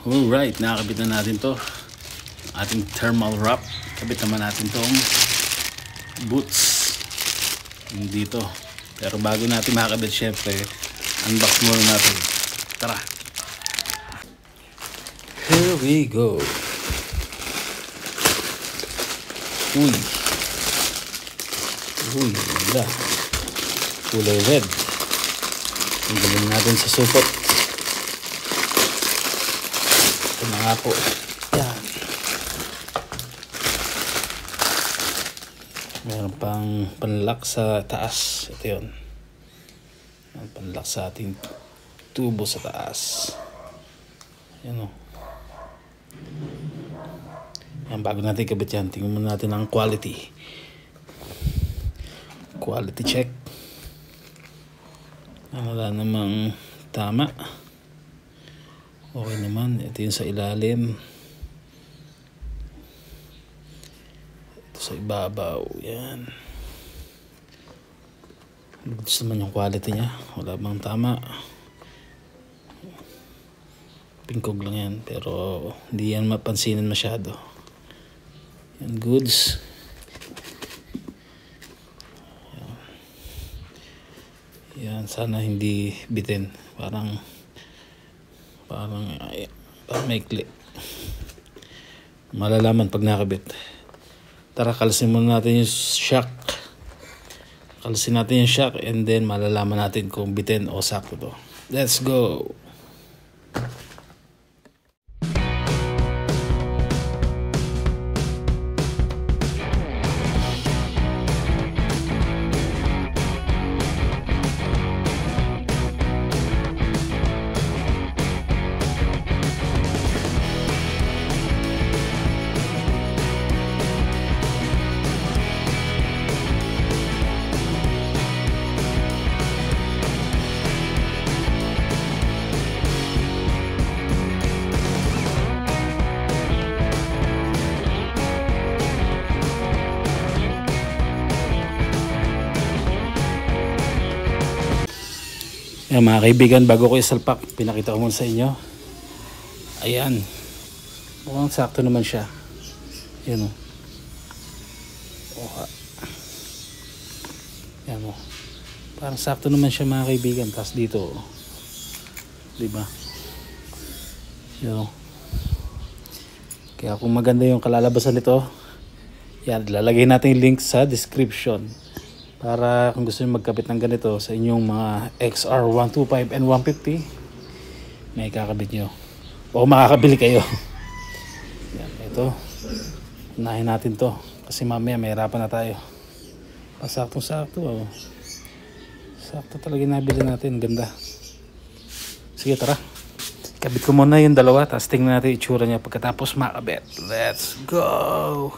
Alright, nakakabit na natin to. Ating thermal wrap. Kabit naman natin tong boots dito. Pero bago natin makakabit, syempre unbox muna natin. Tara, here we go. Uy, ganda. Kulay red. Ang galing natin sa supot. Ito na nga po. Yan. Meron pang panlock sa taas. Ito yun. Panlock sa ating tubo sa taas. Yan o. Yan, bago natin kabit yan, tingnan muna natin ang quality. Quality check. Wala namang tama. Okay naman. Ito yung sa ilalim. Ito sa ibabaw. Yan. Gusto naman yung quality niya. Wala bang tama. Pingkog lang yan. Pero hindi yan mapansinin masyado. Yan, goods. Yan, sana hindi bitin. Parang maikli. Malalaman pag nakabit. Tara, kalasin muna natin yung shock. Kalasin natin yung shock and then malalaman natin kung bitin o sakto to. Let's go! Yan mga kaibigan, bago ko isalpak, pinakita ko muna sa inyo. Ayan. Mukhang sakto naman siya. Yan o. Yan o. Parang sakto naman siya mga kaibigan. Tapos dito. Diba? Yan o. Kaya kung maganda yung kalalabasan nito, yan, lalagay natin yung link sa description. Para kung gusto nyo magkabit ng ganito sa inyong mga XR125 and 150, may kakabit nyo. O makakabili kayo. Yan, ito. Unahin natin to. Kasi mamaya may hirapan na tayo. Pasaktong-sakto. Oh. Sakto talaga nabili natin. Ganda. Sige, tara. Kabit ko muna yung dalawa. Tapos tingnan natin itsura niya pagkatapos makabit. Let's go!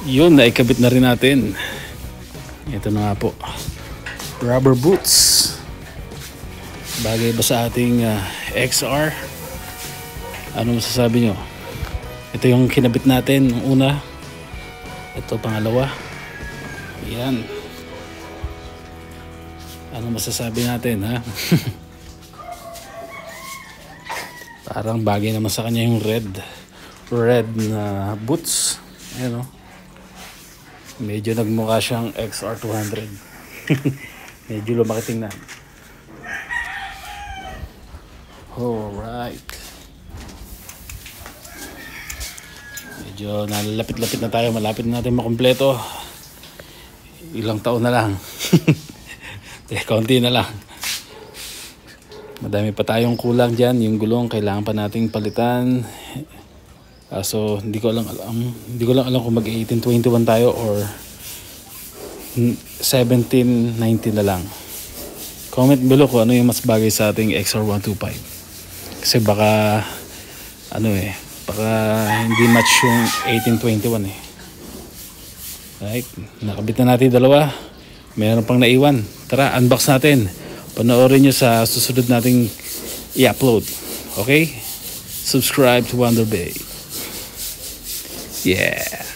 Yun, naikabit na rin natin. Ito na nga po, rubber boots. Bagay ba sa ating XR? Ano masasabi nyo? Ito yung kinabit natin nung una. Ito pangalawa. Yan. Ano masasabi natin, ha? Parang bagay naman sa kanya yung red na boots. Ayan o. Medyo nagmukha siyang XR200. Medyo lumaki tingnan. Alright. Medyo nalalapit-lapit na tayo. Malapit na natin makumpleto. Ilang taon na lang. Kaunti na lang. Madami pa tayong kulang dyan. Yung gulong kailangan pa nating palitan. So hindi ko lang alam kung mag 1821 tayo or 1790 na lang. Comment below kung ano yung mas bagay sa ating XR125. Kasi baka baka hindi match yung 1821 eh. Right, nakabit na natin dalawa. Meron pang naiwan. Tara, unbox natin. Panoorin nyo sa susunod nating i-upload. Okay? Subscribe to Wonder Bay. Yeah.